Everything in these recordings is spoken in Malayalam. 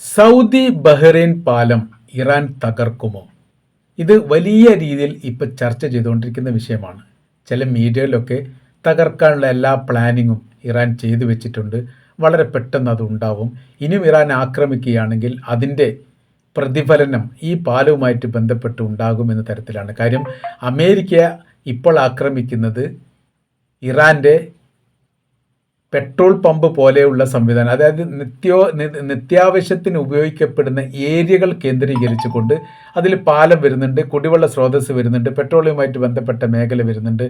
സൗദി ബഹ്റൈൻ പാലം ഇറാൻ തകർക്കുമോ? ഇത് വലിയ രീതിയിൽ ഇപ്പോൾ ചർച്ച ചെയ്തുകൊണ്ടിരിക്കുന്ന വിഷയമാണ്. ചില മീഡിയയിലൊക്കെ തകർക്കാനുള്ള എല്ലാ പ്ലാനിങ്ങും ഇറാൻ ചെയ്തു വെച്ചിട്ടുണ്ട്. വളരെ പെട്ടെന്ന് അത് ഉണ്ടാവും. ഇനിയും ഇറാൻ ആക്രമിക്കുകയാണെങ്കിൽ അതിൻ്റെ പ്രതിഫലനം ഈ പാലവുമായിട്ട് ബന്ധപ്പെട്ട് ഉണ്ടാകുമെന്ന തരത്തിലാണ്. കാര്യം അമേരിക്ക ഇപ്പോൾ ആക്രമിക്കുന്നത് ഇറാൻ്റെ പെട്രോൾ പമ്പ് പോലെയുള്ള സംവിധാനം, അതായത് നിത്യാവശ്യത്തിന് ഉപയോഗിക്കപ്പെടുന്ന ഏരിയകൾ കേന്ദ്രീകരിച്ചുകൊണ്ട് അതിൽ പാലം വരുന്നുണ്ട്, കുടിവെള്ള സ്രോതസ്സ് വരുന്നുണ്ട്, പെട്രോളിയവുമായിട്ട് ബന്ധപ്പെട്ട മേഖല വരുന്നുണ്ട്,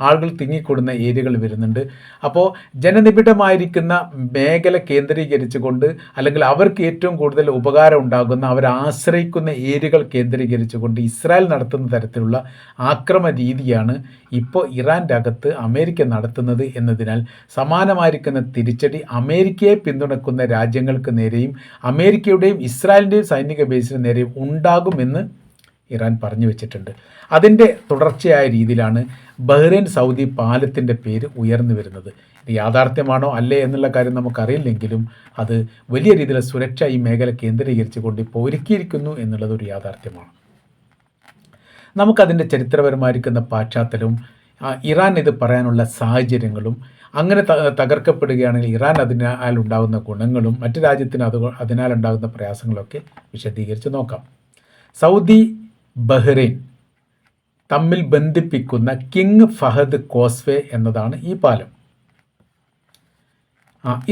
ആളുകൾ തിങ്ങിക്കൂടുന്ന ഏരിയകൾ വരുന്നുണ്ട്. അപ്പോൾ ജനനിബിഡമായിരിക്കുന്ന മേഖല കേന്ദ്രീകരിച്ചുകൊണ്ട്, അല്ലെങ്കിൽ അവർക്ക് ഏറ്റവും കൂടുതൽ ഉപകാരം ഉണ്ടാകുന്ന, അവരെ ആശ്രയിക്കുന്ന ഏരിയകൾ കേന്ദ്രീകരിച്ചുകൊണ്ട് ഇസ്രായേൽ നടത്തുന്ന തരത്തിലുള്ള ആക്രമ രീതിയാണ് ഇപ്പോൾ ഇറാൻ്റെ അകത്ത് അമേരിക്ക നടത്തുന്നത് എന്നതിനാൽ സമാനമായിരിക്കുന്ന തിരിച്ചടി അമേരിക്കയെ പിന്തുണക്കുന്ന രാജ്യങ്ങൾക്ക് നേരെയും അമേരിക്കയുടെയും ഇസ്രായേലിൻ്റെയും സൈനിക ബേസിന് നേരെയും ഉണ്ടാകുമെന്ന് ഇറാൻ പറഞ്ഞു വെച്ചിട്ടുണ്ട്. അതിൻ്റെ തുടർച്ചയായ രീതിയിലാണ് ബഹ്റൈൻ സൗദി പാലത്തിൻ്റെ പേര് ഉയർന്നു വരുന്നത്. ഇത് യാഥാർത്ഥ്യമാണോ അല്ലേ എന്നുള്ള കാര്യം നമുക്കറിയില്ലെങ്കിലും അത് വലിയ രീതിയിലുള്ള സുരക്ഷ ഈ മേഖല കേന്ദ്രീകരിച്ചുകൊണ്ട് ഇപ്പോൾ ഒരുക്കിയിരിക്കുന്നു എന്നുള്ളത് ഒരു യാഥാർത്ഥ്യമാണ്. നമുക്കതിൻ്റെ ചരിത്രപരമായിരിക്കുന്ന പശ്ചാത്തലവും ഇറാൻ ഇത് പറയാനുള്ള സാഹചര്യങ്ങളും, അങ്ങനെ തകർക്കപ്പെടുകയാണെങ്കിൽ ഇറാൻ അതിനാൽ ഉണ്ടാകുന്ന ഗുണങ്ങളും മറ്റു രാജ്യത്തിന് അതിനാൽ ഉണ്ടാകുന്ന പ്രയാസങ്ങളൊക്കെ വിശദീകരിച്ച് നോക്കാം. സൗദി ബഹ്റൈൻ തമ്മിൽ ബന്ധിപ്പിക്കുന്ന കിങ് ഫഹദ് കോസ്വേ എന്നതാണ് ഈ പാലം.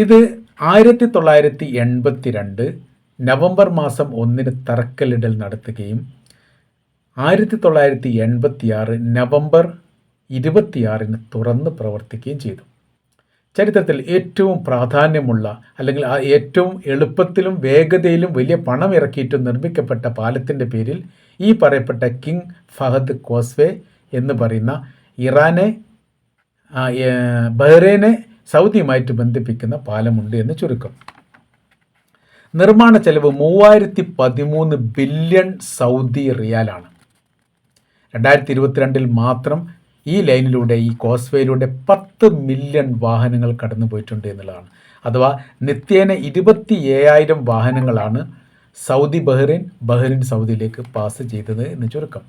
ഇത് 1982 നവംബർ മാസം 1 തറക്കല്ലിടൽ നടത്തുകയും 1986 നവംബർ 26 തുറന്ന് പ്രവർത്തിക്കുകയും ചെയ്തു. ചരിത്രത്തിൽ ഏറ്റവും പ്രാധാന്യമുള്ള, അല്ലെങ്കിൽ ഏറ്റവും എളുപ്പത്തിലും വേഗതയിലും വലിയ പണം ഇറക്കിയിട്ടും നിർമ്മിക്കപ്പെട്ട പാലത്തിൻ്റെ പേരിൽ ഈ പറയപ്പെട്ട കിങ് ഫഹദ് കോസ്വേ എന്ന് പറയുന്ന ബഹ്റൈനെ സൗദിയുമായിട്ട് ബന്ധിപ്പിക്കുന്ന പാലമുണ്ട് എന്ന് ചുരുക്കം. നിർമ്മാണ ചെലവ് 3013 ബില്യൺ സൗദി റിയാലാണ്. 2022 മാത്രം ഈ ലൈനിലൂടെ, ഈ കോസ്വേയിലൂടെ 10 മില്യൺ വാഹനങ്ങൾ കടന്നു പോയിട്ടുണ്ട് എന്നുള്ളതാണ്. അഥവാ നിത്യേന 27,000 വാഹനങ്ങളാണ് സൗദി ബഹ്റൈൻ സൗദിയിലേക്ക് പാസ് ചെയ്തത് എന്ന് ചുരുക്കം.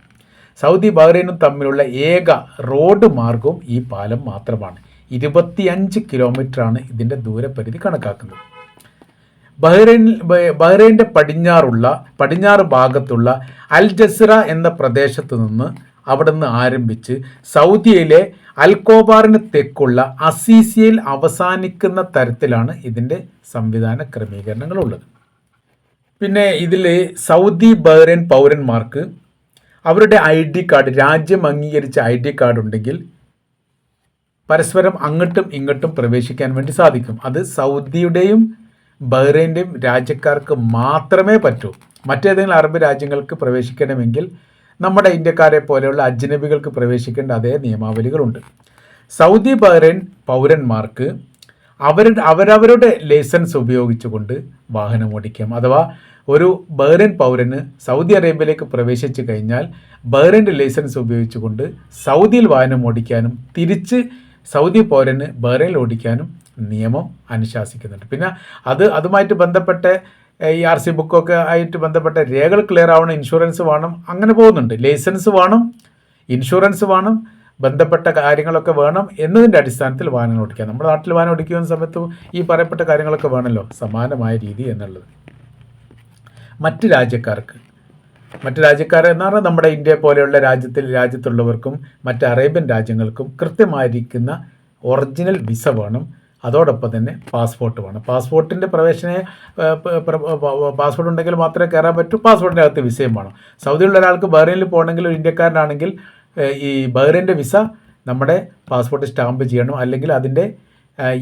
സൗദി ബഹ്റൈനും തമ്മിലുള്ള ഏക റോഡ് മാർഗവും ഈ പാലം മാത്രമാണ്. 25 കിലോമീറ്ററാണ് ഇതിൻ്റെ ദൂരപരിധി കണക്കാക്കുന്നത്. ബഹ്റൈൻ്റെ പടിഞ്ഞാറ് ഭാഗത്തുള്ള അൽ ജസിറ എന്ന പ്രദേശത്ത് നിന്ന് അവിടെ ആരംഭിച്ച് സൗദിയിലെ അൽക്കോബാറിന് തെക്കുള്ള അസീസിയയിൽ അവസാനിക്കുന്ന തരത്തിലാണ് ഇതിൻ്റെ സംവിധാന ക്രമീകരണങ്ങളുള്ളത്. പിന്നെ ഇതിൽ സൗദി ബഹ്റൈൻ പൗരന്മാർക്ക് അവരുടെ ID കാർഡ്, രാജ്യം അംഗീകരിച്ച ID കാർഡ് ഉണ്ടെങ്കിൽ പരസ്പരം അങ്ങോട്ടും ഇങ്ങോട്ടും പ്രവേശിക്കാൻ വേണ്ടി സാധിക്കും. അത് സൗദിയുടെയും ബഹ്റൈൻ്റെയും രാജ്യക്കാർക്ക് മാത്രമേ പറ്റൂ. മറ്റേതെങ്കിലും അറബ് രാജ്യങ്ങൾക്ക് പ്രവേശിക്കണമെങ്കിൽ നമ്മുടെ ഇന്ത്യക്കാരെ പോലെയുള്ള അജ്നബികൾക്ക് പ്രവേശിക്കേണ്ട അതേ നിയമാവലികളുണ്ട്. സൗദി ബഹ്റൈൻ പൗരന്മാർക്ക് അവരവരുടെ ലൈസൻസ് ഉപയോഗിച്ചുകൊണ്ട് വാഹനം ഓടിക്കാം. അഥവാ ഒരു ബഹ്റൈൻ പൗരന് സൗദി അറേബ്യയിലേക്ക് പ്രവേശിച്ചു കഴിഞ്ഞാൽ ബഹ്റൈൻ്റെ ലൈസൻസ് ഉപയോഗിച്ചുകൊണ്ട് സൗദിയിൽ വാഹനം ഓടിക്കാനും തിരിച്ച് സൗദി പൗരന് ബഹ്റൈനിൽ ഓടിക്കാനും നിയമം അനുശാസിക്കുന്നുണ്ട്. പിന്നെ അതുമായിട്ട് ബന്ധപ്പെട്ട ഈ RC ബുക്കൊക്കെ ആയിട്ട് ബന്ധപ്പെട്ട രേഖകൾ ക്ലിയർ ആവണം, ഇൻഷുറൻസ് വേണം, അങ്ങനെ പോകുന്നുണ്ട്. ലൈസൻസ് വേണം, ഇൻഷുറൻസ് വേണം, ബന്ധപ്പെട്ട കാര്യങ്ങളൊക്കെ വേണം എന്നതിൻ്റെ അടിസ്ഥാനത്തിൽ വാഹനം ഓടിക്കുക. നമ്മുടെ നാട്ടിൽ വാഹനം ഓടിക്കുന്ന സമയത്ത് ഈ പറയപ്പെട്ട കാര്യങ്ങളൊക്കെ വേണമല്ലോ, സമാനമായ രീതി എന്നുള്ളത്. മറ്റ് രാജ്യക്കാരെന്ന് പറഞ്ഞാൽ നമ്മുടെ ഇന്ത്യ പോലെയുള്ള രാജ്യത്തുള്ളവർക്കും മറ്റ് അറേബ്യൻ രാജ്യങ്ങൾക്കും കൃത്യമായിരിക്കുന്ന ഒറിജിനൽ വിസ വേണം. അതോടൊപ്പം തന്നെ പാസ്പോർട്ട് വേണം. പാസ്പോർട്ടിൻ്റെ പാസ്പോർട്ട് ഉണ്ടെങ്കിൽ മാത്രമേ കയറാൻ പറ്റൂ. പാസ്പോർട്ടിൻ്റെ അകത്ത് വിസയും വേണം. സൗദിയിലുള്ള ഒരാൾക്ക് ബഹ്റൈനിൽ പോകണമെങ്കിൽ, ഒരു ഇന്ത്യക്കാരനാണെങ്കിൽ ഈ ബഹ്റൈൻ്റെ വിസ നമ്മുടെ പാസ്പോർട്ട് സ്റ്റാമ്പ് ചെയ്യണം, അല്ലെങ്കിൽ അതിൻ്റെ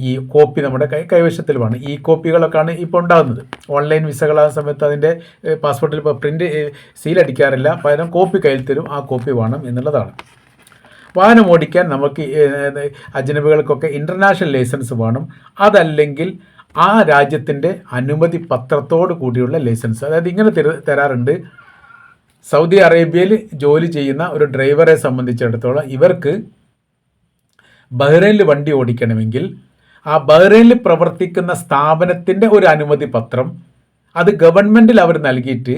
ഈ കോപ്പി നമ്മുടെ കൈവശത്തിൽ വേണം. ഈ കോപ്പികളൊക്കെയാണ് ഇപ്പോൾ ഉണ്ടാകുന്നത്. ഓൺലൈൻ വിസകളാകുന്ന സമയത്ത് അതിൻ്റെ പാസ്പോർട്ടിൽ ഇപ്പോൾ സീലടിക്കാറില്ല, പകരം കോപ്പി കയ്യിൽ തരും, ആ കോപ്പി വേണം എന്നുള്ളതാണ്. വാഹനം ഓടിക്കാൻ നമുക്ക് അജ്നബികൾക്കൊക്കെ ഇൻ്റർനാഷണൽ ലൈസൻസ് വേണം. അതല്ലെങ്കിൽ ആ രാജ്യത്തിൻ്റെ അനുമതി പത്രത്തോട് കൂടിയുള്ള ലൈസൻസ്. അതായത് ഇങ്ങനെ തരാറുണ്ട്. സൗദി അറേബ്യയിൽ ജോലി ചെയ്യുന്ന ഒരു ഡ്രൈവറെ സംബന്ധിച്ചിടത്തോളം ഇവർക്ക് ബഹ്റൈനിൽ വണ്ടി ഓടിക്കണമെങ്കിൽ ആ ബഹ്റൈനിൽ പ്രവർത്തിക്കുന്ന സ്ഥാപനത്തിൻ്റെ ഒരു അനുമതി പത്രം, അത് ഗവൺമെൻറ്റിൽ അവർ നൽകിയിട്ട്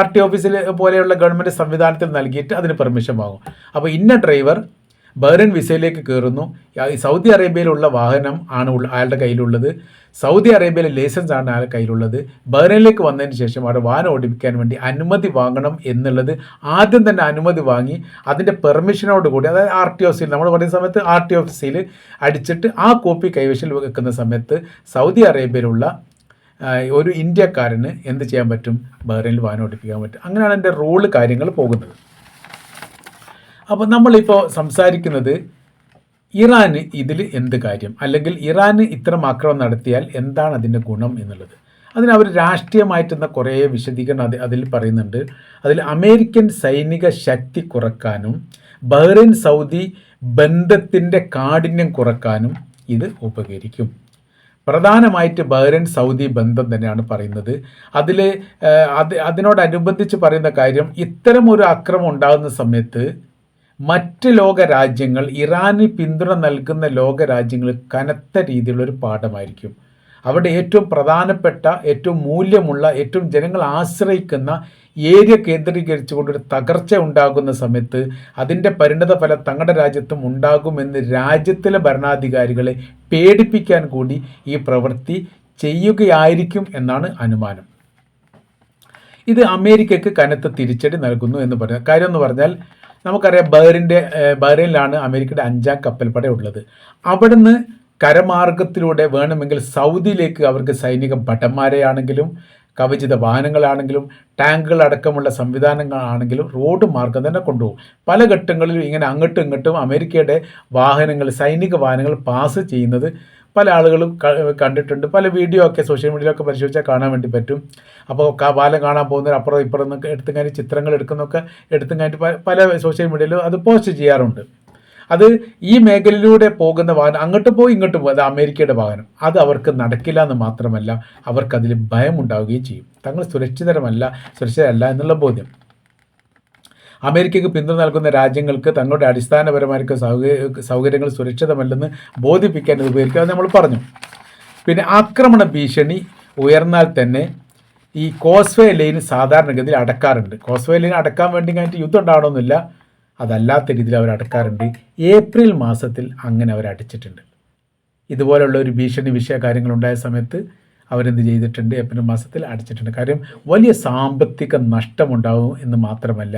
RT ഓഫീസിൽ പോലെയുള്ള ഗവൺമെൻറ് സംവിധാനത്തിൽ നൽകിയിട്ട് അതിന് പെർമിഷൻ വാങ്ങും. അപ്പോൾ ഇന്ന ഡ്രൈവർ ബഹ്റൈൻ വിസയിലേക്ക് കയറുന്നു, സൗദി അറേബ്യയിലുള്ള വാഹനം ആണ് അയാളുടെ കയ്യിലുള്ളത്, സൗദി അറേബ്യയിലെ ലൈസൻസ് ആണ് അയാളുടെ കയ്യിലുള്ളത്, ബഹ്റൈനിലേക്ക് വന്നതിന് ശേഷം അവിടെ വാഹനം ഓടിപ്പിക്കാൻ വേണ്ടി അനുമതി വാങ്ങണം എന്നുള്ളത് ആദ്യം തന്നെ അനുമതി വാങ്ങി അതിൻ്റെ പെർമിഷനോട് കൂടി, അതായത് RT ഓഫീസിൽ നമ്മൾ പറയുന്ന സമയത്ത് RT ഓഫീസിൽ അടിച്ചിട്ട് ആ കോപ്പി കൈവശം വെക്കുന്ന സമയത്ത് സൗദി അറേബ്യയിലുള്ള ഒരു ഇന്ത്യക്കാരന് എന്ത് ചെയ്യാൻ പറ്റും? ബഹ്റൈനിൽ വാഹനം ഓടിപ്പിക്കാൻ പറ്റും. അങ്ങനെയാണ് എൻ്റെ റൂള് കാര്യങ്ങൾ പോകുന്നത്. അപ്പോൾ നമ്മളിപ്പോൾ സംസാരിക്കുന്നത് ഇറാന് ഇതിൽ എന്ത് കാര്യം, അല്ലെങ്കിൽ ഇറാന് ഇത്തരം ആക്രമണം നടത്തിയാൽ എന്താണ് അതിൻ്റെ ഗുണം എന്നുള്ളത്. അതിന് അവർ രാഷ്ട്രീയമായിട്ടുന്ന കുറേ വിശദീകരണം അതിൽ പറയുന്നുണ്ട്. അതിൽ അമേരിക്കൻ സൈനിക ശക്തി കുറക്കാനും ബഹ്റൈൻ സൗദി ബന്ധത്തിൻ്റെ കാഠിന്യം കുറക്കാനും ഇത് ഉപകരിക്കും. പ്രധാനമായിട്ട് ബഹ്റൈൻ സൗദി ബന്ധം തന്നെയാണ് പറയുന്നത്. അതിനോടനുബന്ധിച്ച് പറയുന്ന കാര്യം, ഇത്തരം ഒരു ആക്രമണം ഉണ്ടാകുന്ന സമയത്ത് മറ്റ് ലോകരാജ്യങ്ങൾ, ഇറാന് പിന്തുണ നൽകുന്ന ലോകരാജ്യങ്ങൾ കനത്ത രീതിയിലുള്ളൊരു പാഠമായിരിക്കും. അവിടെ ഏറ്റവും പ്രധാനപ്പെട്ട, ഏറ്റവും മൂല്യമുള്ള, ഏറ്റവും ജനങ്ങൾ ആശ്രയിക്കുന്ന ഏരിയ കേന്ദ്രീകരിച്ചുകൊണ്ടൊരു തകർച്ച ഉണ്ടാകുന്ന സമയത്ത് അതിൻ്റെ പരിണതഫലം തങ്ങളുടെ രാജ്യത്തും ഉണ്ടാകുമെന്ന് രാജ്യത്തിലെ ഭരണാധികാരികളെ പേടിപ്പിക്കാൻ കൂടി ഈ പ്രവൃത്തി ചെയ്യുകയായിരിക്കും എന്നാണ് അനുമാനം. ഇത് അമേരിക്കയ്ക്ക് കനത്ത തിരിച്ചടി നൽകുന്നു എന്ന് പറയുന്നത്. കാര്യം എന്ന് പറഞ്ഞാൽ നമുക്കറിയാം, ബഹ്റൈനിലാണ് അമേരിക്കയുടെ 5ാം കപ്പൽപ്പട ഉള്ളത്. അവിടുന്ന് കരമാർഗത്തിലൂടെ വേണമെങ്കിൽ സൗദിയിലേക്ക് അവർക്ക് സൈനിക ഭടന്മാരെയാണെങ്കിലും കവചിത വാഹനങ്ങളാണെങ്കിലും ടാങ്കുകൾ അടക്കമുള്ള സംവിധാനങ്ങളാണെങ്കിലും റോഡ് മാർഗം തന്നെ കൊണ്ടുപോകും. പല ഘട്ടങ്ങളിലും ഇങ്ങനെ അങ്ങോട്ടും ഇങ്ങോട്ടും അമേരിക്കയുടെ വാഹനങ്ങൾ, സൈനിക വാഹനങ്ങൾ പാസ് ചെയ്യുന്നത് പല ആളുകളും കണ്ടിട്ടുണ്ട്. പല വീഡിയോ ഒക്കെ സോഷ്യൽ മീഡിയയിലൊക്കെ പരിശോധിച്ചാൽ കാണാൻ വേണ്ടി പറ്റും. അപ്പോൾ പാലം കാണാൻ പോകുന്നവർ അപ്പുറം ഇപ്പുറം നിന്നൊക്കെ എടുത്തും കഴിഞ്ഞ് ചിത്രങ്ങൾ എടുക്കുന്നൊക്കെ എടുത്തും കഴിഞ്ഞിട്ട് പല സോഷ്യൽ മീഡിയയിലും അത് പോസ്റ്റ് ചെയ്യാറുണ്ട്. അത് ഈ മേഖലയിലൂടെ പോകുന്ന വാഹനം അങ്ങോട്ട് പോയി ഇങ്ങോട്ട് പോകും, അത് അമേരിക്കയുടെ വാഹനം. അത് അവർക്ക് നടക്കില്ല എന്ന് മാത്രമല്ല, അവർക്കതിൽ ഭയമുണ്ടാവുകയും ചെയ്യും. തങ്ങൾ സുരക്ഷിതരല്ല എന്നുള്ള ബോധ്യം. അമേരിക്കയ്ക്ക് പിന്തുണ നൽകുന്ന രാജ്യങ്ങൾക്ക് തങ്ങളുടെ അടിസ്ഥാനപരമായ സൗകര്യങ്ങൾ സുരക്ഷിതമല്ലെന്ന് ബോധിപ്പിക്കാൻ ഇത് ഉപയോഗിക്കുക, അത് നമ്മൾ പറഞ്ഞു. പിന്നെ ആക്രമണ ഭീഷണി ഉയർന്നാൽ തന്നെ ഈ കോസ്വേ ലൈൻ സാധാരണഗതിയിൽ അടക്കാറുണ്ട്. കോസ്വേ ലൈൻ അടക്കാൻ വേണ്ടി കഴിഞ്ഞിട്ട് യുദ്ധം ഉണ്ടാവണമെന്നില്ല, അതല്ലാത്ത രീതിയിൽ അവർ അടക്കാറുണ്ട്. ഏപ്രിൽ മാസത്തിൽ അങ്ങനെ അവർ അടിച്ചിട്ടുണ്ട്. ഇതുപോലുള്ള ഒരു ഭീഷണി കാര്യങ്ങളുണ്ടായ സമയത്ത് അവരെന്ത് ചെയ്തിട്ടുണ്ട്? ഏപ്രിൽ മാസത്തിൽ അടിച്ചിട്ടുണ്ട്. കാര്യം വലിയ സാമ്പത്തിക നഷ്ടമുണ്ടാകും എന്ന് മാത്രമല്ല,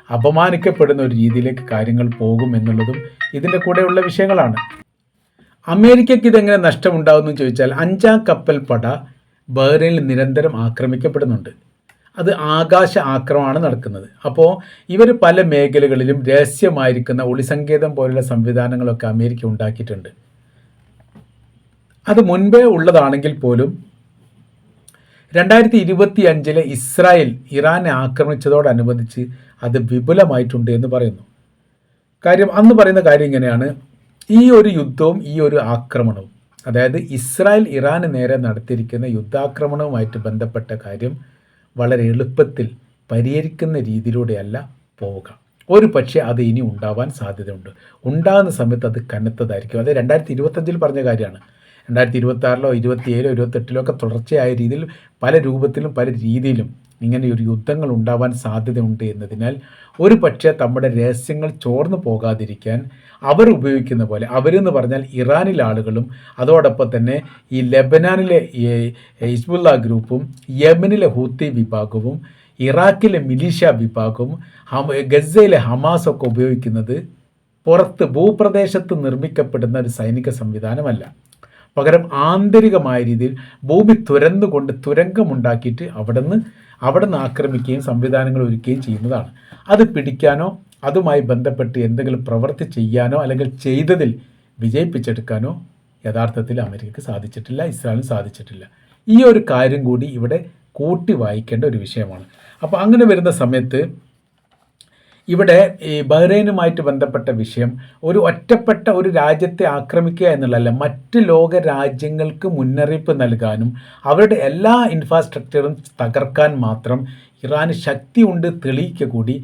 അപമാനിക്കപ്പെടുന്ന ഒരു രീതിയിലേക്ക് കാര്യങ്ങൾ പോകും എന്നുള്ളതും ഇതിൻ്റെ കൂടെയുള്ള വിഷയങ്ങളാണ്. അമേരിക്കയ്ക്ക് ഇതെങ്ങനെ നഷ്ടമുണ്ടാകുമെന്ന് ചോദിച്ചാൽ, 5ാം കപ്പൽപ്പട ബഹ്റൈനിൽ നിരന്തരം ആക്രമിക്കപ്പെടുന്നുണ്ട്. അത് ആകാശ ആക്രമണമാണ് നടക്കുന്നത്. അപ്പോൾ ഇവർ പല മേഖലകളിലും രഹസ്യമായിരിക്കുന്ന ഒളിസങ്കേതം പോലുള്ള സംവിധാനങ്ങളൊക്കെ അമേരിക്ക ഉണ്ടാക്കിയിട്ടുണ്ട്. അത് ഉള്ളതാണെങ്കിൽ പോലും 2025 ഇസ്രായേൽ ഇറാനെ ആക്രമിച്ചതോടനുബന്ധിച്ച് അത് വിപുലമായിട്ടുണ്ട് എന്ന് പറയുന്നു. കാര്യം അന്ന് പറയുന്ന കാര്യം ഇങ്ങനെയാണ്, ഈ ഒരു യുദ്ധവും ഈ ഒരു ആക്രമണവും, അതായത് ഇസ്രായേൽ ഇറാന് നേരെ നടത്തിയിരിക്കുന്ന യുദ്ധാക്രമണവുമായിട്ട് ബന്ധപ്പെട്ട കാര്യം വളരെ എളുപ്പത്തിൽ പരിഹരിക്കുന്ന രീതിയിലൂടെയല്ല പോവുക. ഒരു പക്ഷേ അത് ഇനി ഉണ്ടാവാൻ സാധ്യതയുണ്ട്. ഉണ്ടാകുന്ന സമയത്ത് അത് കനത്തതായിരിക്കും. അത് 2025 പറഞ്ഞ കാര്യമാണ്. 2026 27 28 ഒക്കെ തുടർച്ചയായ രീതിയിൽ പല രൂപത്തിലും പല രീതിയിലും ഇങ്ങനെ ഒരു യുദ്ധങ്ങൾ ഉണ്ടാവാൻ സാധ്യതയുണ്ട് എന്നതിനാൽ ഒരു പക്ഷേ നമ്മുടെ രഹസ്യങ്ങൾ ചോർന്നു പോകാതിരിക്കാൻ അവർ ഉപയോഗിക്കുന്ന പോലെ, അവരെന്ന് പറഞ്ഞാൽ ഇറാനിലെ ആളുകളും അതോടൊപ്പം തന്നെ ഈ ലെബനാനിലെ ഹിസ്ബുള്ള ഗ്രൂപ്പും യമനിലെ ഹൂത്തി വിഭാഗവും ഇറാഖിലെ മിലീഷ്യ വിഭാഗവും ഗസയിലെ ഹമാസൊക്കെ ഉപയോഗിക്കുന്നത് പുറത്ത് ഭൂപ്രദേശത്ത് നിർമ്മിക്കപ്പെടുന്ന ഒരു സൈനിക സംവിധാനമല്ല. പകരം ആന്തരികമായ രീതിയിൽ ഭൂമി തുരന്നുകൊണ്ട് തുരങ്കമുണ്ടാക്കിയിട്ട് അവിടെ നിന്ന് ആക്രമിക്കുകയും സംവിധാനങ്ങൾ ഒരുക്കുകയും ചെയ്യുന്നതാണ്. അത് പിടിക്കാനോ അതുമായി ബന്ധപ്പെട്ട് എന്തെങ്കിലും പ്രവൃത്തി ചെയ്യാനോ അല്ലെങ്കിൽ ചെയ്തതിൽ വിജയിപ്പിച്ചെടുക്കാനോ യഥാർത്ഥത്തിൽ അമേരിക്കയ്ക്ക് സാധിച്ചിട്ടില്ല, ഇസ്രായേലിന് സാധിച്ചിട്ടില്ല. ഈ ഒരു കാര്യം കൂടി ഇവിടെ കൂട്ടി വായിക്കേണ്ട ഒരു വിഷയമാണ്. അപ്പോൾ അങ്ങനെ വരുന്ന സമയത്ത് ഇവിടെ ഈ ബഹ്റൈനുമായിട്ട് ബന്ധപ്പെട്ട വിഷയം ഒരു ഒറ്റപ്പെട്ട ഒരു രാജ്യത്തെ ആക്രമിക്കുക എന്നുള്ളതല്ല, മറ്റ് ലോക രാജ്യങ്ങൾക്ക് മുന്നറിയിപ്പ് നൽകാനും അവരുടെ എല്ലാ ഇൻഫ്രാസ്ട്രക്ചറും തകർക്കാൻ മാത്രം ഇറാന് ശക്തിയുണ്ട് തെളിയിക്കുക കൂടി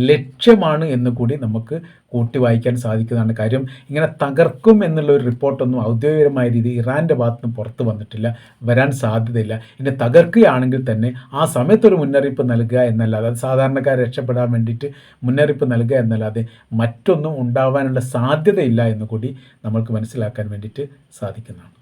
ലക്ഷ്യമാണ് എന്ന് കൂടി നമുക്ക് കൂട്ടി വായിക്കാൻ സാധിക്കുന്നതാണ്. കാര്യം ഇങ്ങനെ തകർക്കും എന്നുള്ള ഒരു റിപ്പോർട്ടൊന്നും ഔദ്യോഗികമായ രീതിയിൽ ഇറാൻ്റെ ഭാഗത്ത് നിന്ന് പുറത്ത് വന്നിട്ടില്ല, വരാൻ സാധ്യതയില്ല. ഇനി തകർക്കുകയാണെങ്കിൽ തന്നെ ആ സമയത്തൊരു മുന്നറിയിപ്പ് നൽകുക എന്നല്ലാതെ, അത് സാധാരണക്കാരെ രക്ഷപ്പെടാൻ വേണ്ടിയിട്ട് മുന്നറിയിപ്പ് നൽകുക എന്നല്ലാതെ മറ്റൊന്നും ഉണ്ടാവാനുള്ള സാധ്യതയില്ല എന്ന് കൂടി നമ്മൾക്ക് മനസ്സിലാക്കാൻ വേണ്ടിയിട്ട് സാധിക്കുന്നതാണ്.